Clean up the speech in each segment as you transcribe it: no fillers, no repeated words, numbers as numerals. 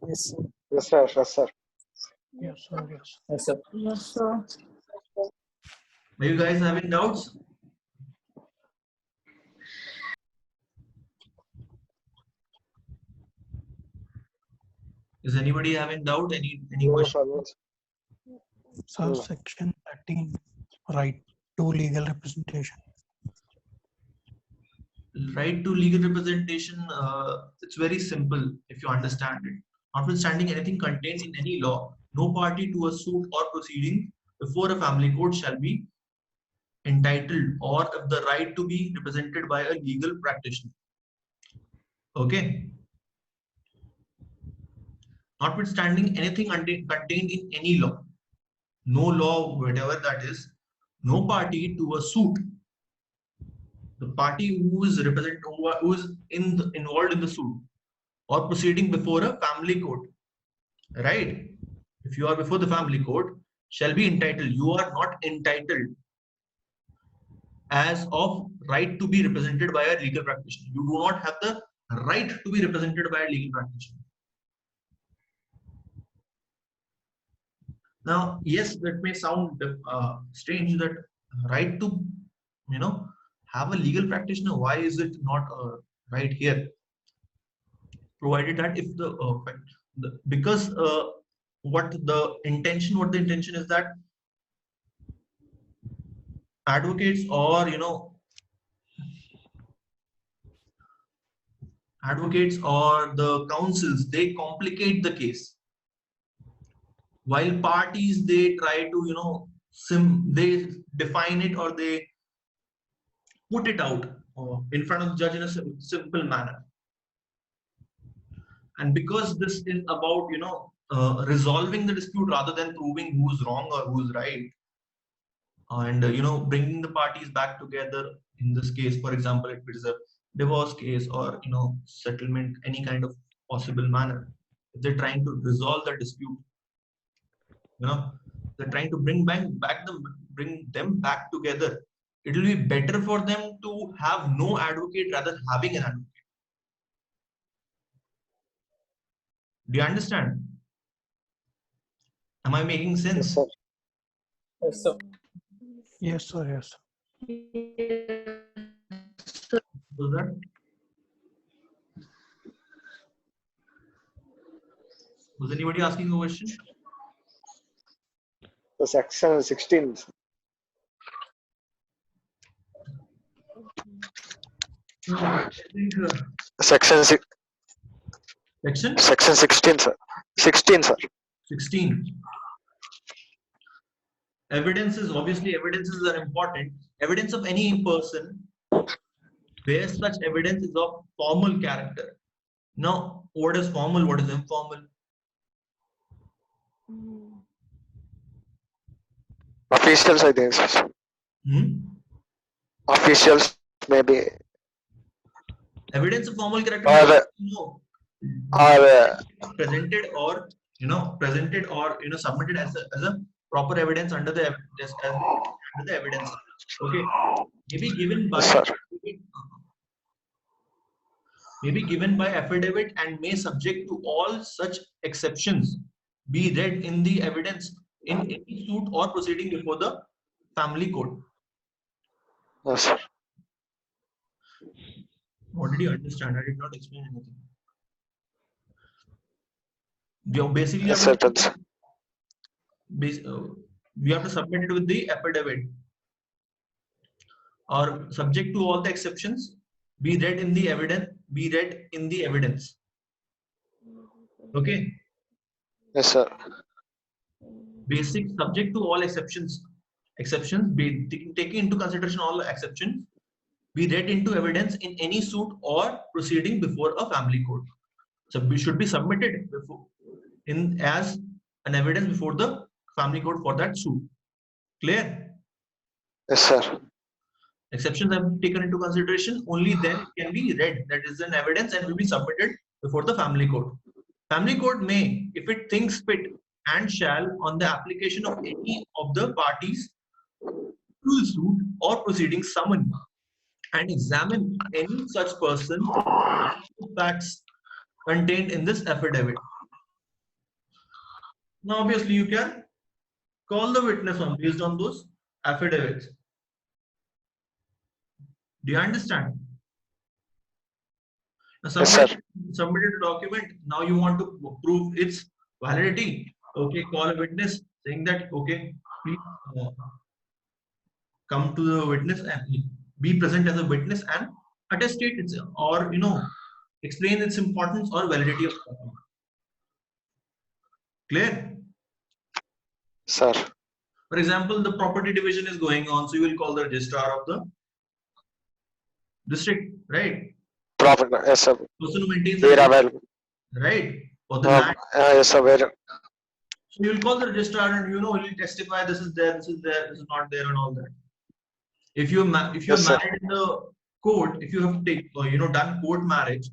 Yes, sir. Yes, sir. Yes, sir. Yes, sir. Yes. Yes, sir. Yes, sir. Are you guys having doubts? Is anybody having doubt? Any No, question? sir. No, sir. Sir, No. section 13, right to legal representation. Right to legal representation, it's very simple if you understand it. Notwithstanding anything contained in any law, no party to a suit or proceeding before a family court shall be entitled or have the right to be represented by a legal practitioner. Okay. Notwithstanding anything contained in any law, no law, whatever that is, no party to a suit. The party who is who is involved in the suit or proceeding before a family court, right? If you are before the family court, shall be entitled. You are not entitled as of right to be represented by a legal practitioner. You do not have the right to be represented by a legal practitioner. Now, yes, that may sound strange that right to, have a legal practitioner. Why is it not right here? Provided that if because what the intention is that advocates or advocates or the counsels, they complicate the case, while parties, they try to they define it or they put it out in front of the judge in a simple manner. And because this is about resolving the dispute rather than proving who's wrong or who's right, and bringing the parties back together, in this case, for example, if it is a divorce case or settlement, any kind of possible manner, if they're trying to resolve the dispute, they're trying to bring them back together, it will be better for them to have no advocate rather than having an advocate. Do you understand? Am I making sense? Yes, sir. Yes, sir. Yes, sir. Yes. Was that? Was anybody asking a question? The section 16. I think, Section section section 16, sir. 16, sir. 16. Evidences are important. Evidence of any person where such evidence is of formal character. Now, what is formal? What is informal? Officials, I think, sir. Officials, maybe. Evidence of formal character presented or submitted as a proper evidence under the evidence. Okay, maybe given by Yes, sir. affidavit and may subject to all such exceptions be read in the evidence in any suit or proceeding before the family court. Yes, sir. What did you understand? I did not explain anything. You basically Yes, have sir. to, we have to submit it with the affidavit, or subject to all the exceptions be read in the evidence. Okay. Yes, sir. Basic, subject to all exceptions be taking into consideration all the exceptions be read into evidence in any suit or proceeding before a family court. So we should be submitted as an evidence before the family court for that suit. Clear? Yes, sir. Exceptions have been taken into consideration, only then it can be read, that is an evidence, and will be submitted before the family court. Family court may, if it thinks fit, and shall, on the application of any of the parties to the suit or proceeding, summon and examine any such person, facts contained in this affidavit. Now, obviously, you can call the witness on based on those affidavits. Do you understand? Now, Yes, somebody sir. submitted a document. Now you want to prove its validity. Okay, call a witness saying that, okay, please come to the witness and be present as a witness and attestate its, or explain its importance or validity of the document. Clear? Sir. For example, the property division is going on, so you will call the registrar of the district, right? Profit. Yes, sir. Person who maintains the Where register, available. right? For the land. Yes, sir. Where? So you will call the registrar and he will testify this is there, this is there, this is not there, and all that. If you're Yes, sir. married in the court, if you have done court marriage,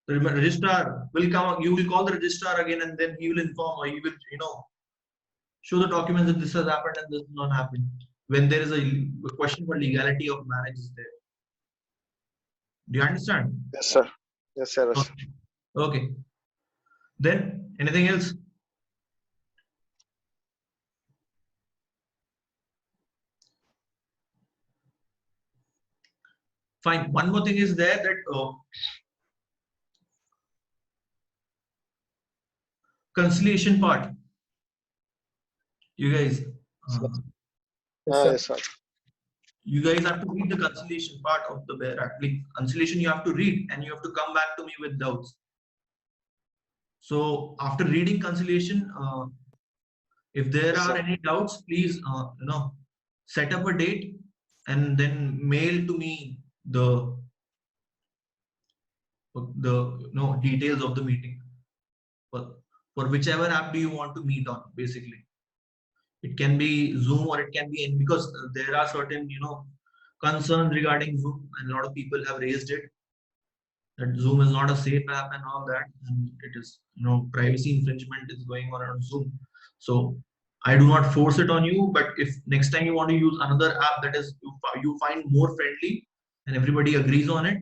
the registrar will come. You will call the registrar again, and then he will inform, or he will show the documents that this has happened and this has not happened. When there is a question for legality of marriage is there. Do you understand? Yes, sir. Yes, sir. Yes. Okay. Then anything else? Fine. One more thing is there that conciliation part. You guys, Yes, sir. Yes, sir. you guys have to read the conciliation part of the Bear Act. Like, conciliation you have to read and you have to come back to me with doubts. So after reading conciliation, if there Yes, are sir. any doubts, please set up a date and then mail to me the details of the meeting for whichever app do you want to meet on. Basically, it can be Zoom or it can be because there are certain concerns regarding Zoom, and a lot of people have raised it that Zoom is not a safe app and all that, and it is privacy infringement is going on Zoom. So I do not force it on you, but if next time you want to use another app that is you find more friendly and everybody agrees on it,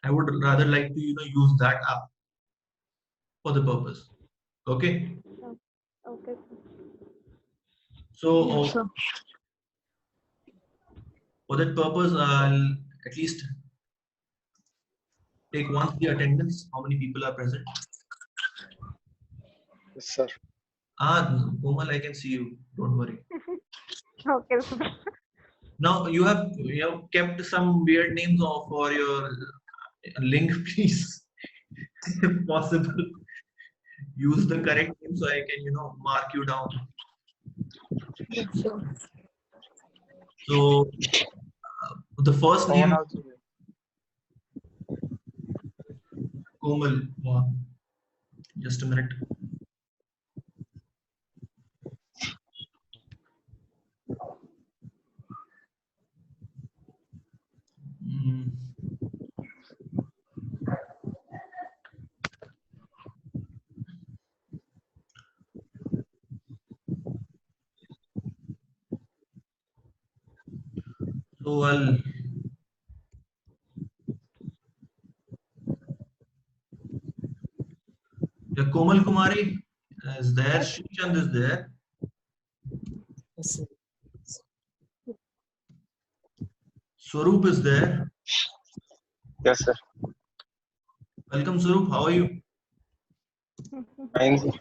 I would rather like to use that app for the purpose. Okay. Okay. So Yes, sir. for that purpose, I'll at least take once the attendance. How many people are present? Yes, sir. Komal, I can see you. Don't worry. Okay. Now you have kept some weird names for your link, please. If possible, use the correct name so I can mark you down. Yes, sir. So the first name Komal. Just a minute. So Komal Kumari is there. Srichand is there. Yes, sir. Swaroop is there. Yes, sir. Welcome, Swaroop. How are you? Fine, sir.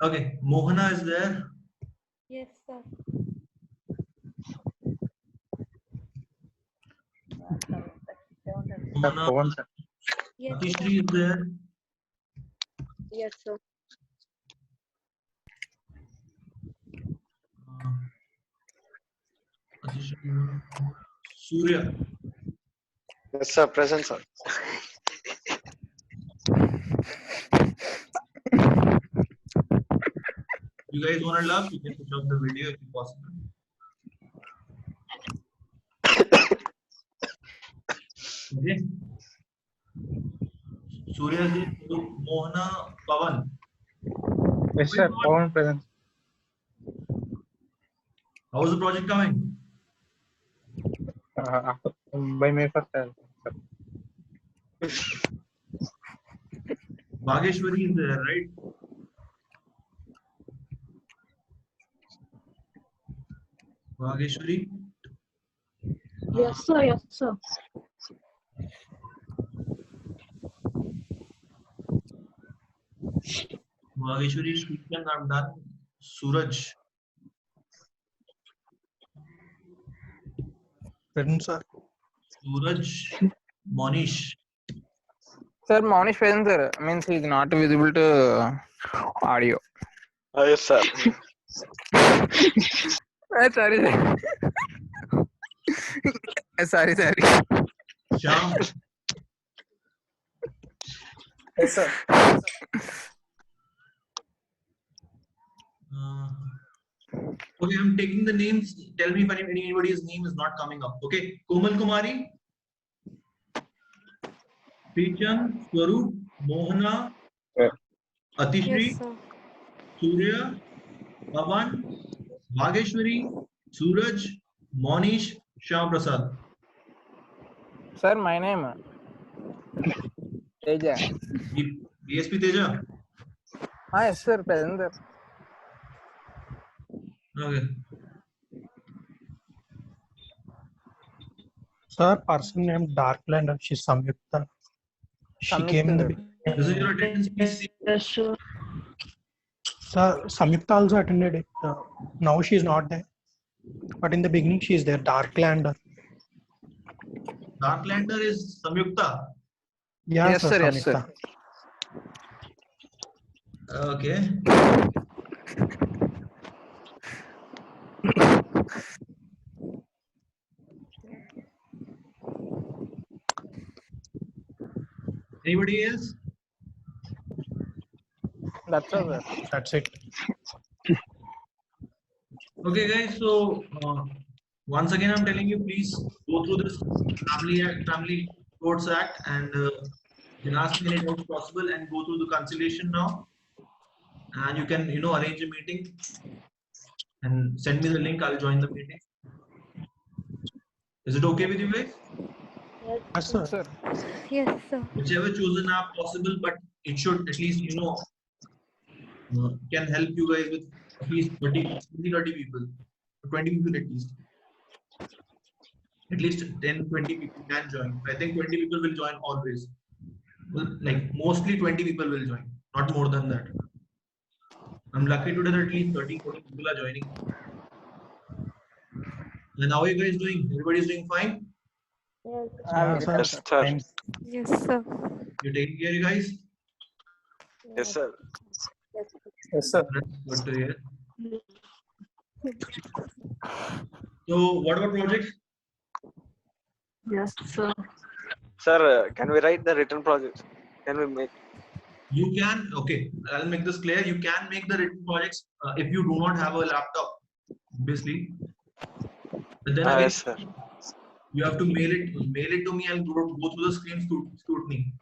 Okay. Mohana is there. Yes, sir. Mohana. Pawan, sir. Yes, Atishri is there. yes, sir. Atishri. Surya. Yes, sir. Present, sir. You guys want to laugh? You can switch off the video if possible. Okay. Surya is there. So Mohana, Pawan. Yes, sir. Pawan present. How is the project coming? By May 1st, sir. Bhageshwari is there, right? Bhageshwari. Yes, sir. Yes, sir. Bhageshwari, Shrikan, I'm done. Suraj. Present, sir. Suraj. Monish. Sir, Monish present, sir. Means he is not visible to audio. Yes, sir. Sorry, sir. Sorry. Shyam. Yes, sir. Okay, I'm taking the names. Tell me if anybody's name is not coming up. Okay, Komal Kumari, Srichan, Swaroop, Mohana, Yeah. Atishri, Yes, sir. Surya, Pavan, Bhageshwari, Suraj, Monish, Shyam Prasad. Sir, my name Teja. DSP Teja. Yes, sir, present, sir. Okay. Sir, person named Darklander. She's Samyukta. She came in the Samyukta, beginning. This is your attendance, please see. Yes, sir. Sir, Samyukta also attended it. Now she's not there. But in the beginning, she is there. Darklander. Darklander is Samyukta. Yeah, Yes, sir, yes, sir. Samyukta. Okay. Anybody else? that's all, sir. That's it. Okay, guys. So once again, I'm telling you, please go through this Family Courts Act, and in as many times possible, and go through the conciliation now. And you can, arrange a meeting and send me the link. I'll join the meeting. Is it okay with you guys? Yes, sir. Sir, Yes, sir. Whichever chosen app possible, but it should at least, can help you guys with at least 30 people, 20 people at least. At least 10, 20 people can join. I think 20 people will join always. Well, like mostly 20 people will join, not more than that. I'm lucky today that at least 30, 40 people are joining. And how are you guys doing? Everybody's doing fine? Yes, Yeah, sir. Yes, sir. Fine. yes, sir. You taking care, you guys? Yes, sir. Yes, sir. That's good to hear. So, what about projects? Yes, sir. Sir, can we write the written projects? Can we make? You can, okay, I'll make this clear. You can make the written projects if you do not have a laptop, obviously. But then again, Yes, sir. you have to mail it to me and go through the screen scrutiny.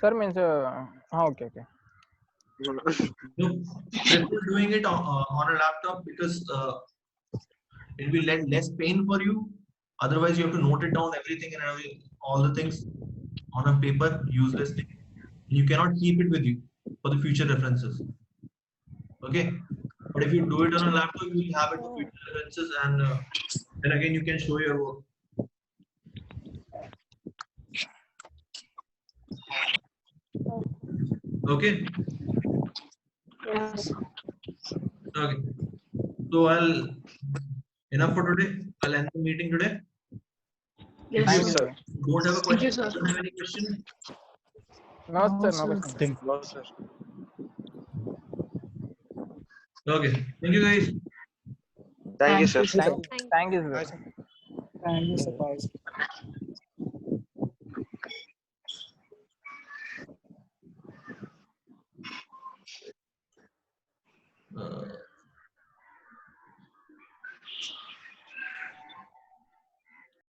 sir means, okay. You prefer doing it on a laptop because it will less pain for you. Otherwise, you have to note it down everything and all the things on a paper uselessly. You cannot keep it with you for the future references. Okay, but if you do it on a laptop, you will have it for future references, and then again you can show your work. Okay. Yes. Okay. So enough for today. I'll end the meeting today. Yes, Thank sir. you, sir. Don't have a Thank you, question. sir. Don't have any question. No, sir, no question. Nothing. No, sir. Okay. Thank you, guys. Thank you, sir. Thank you, sir. Thank you, sir.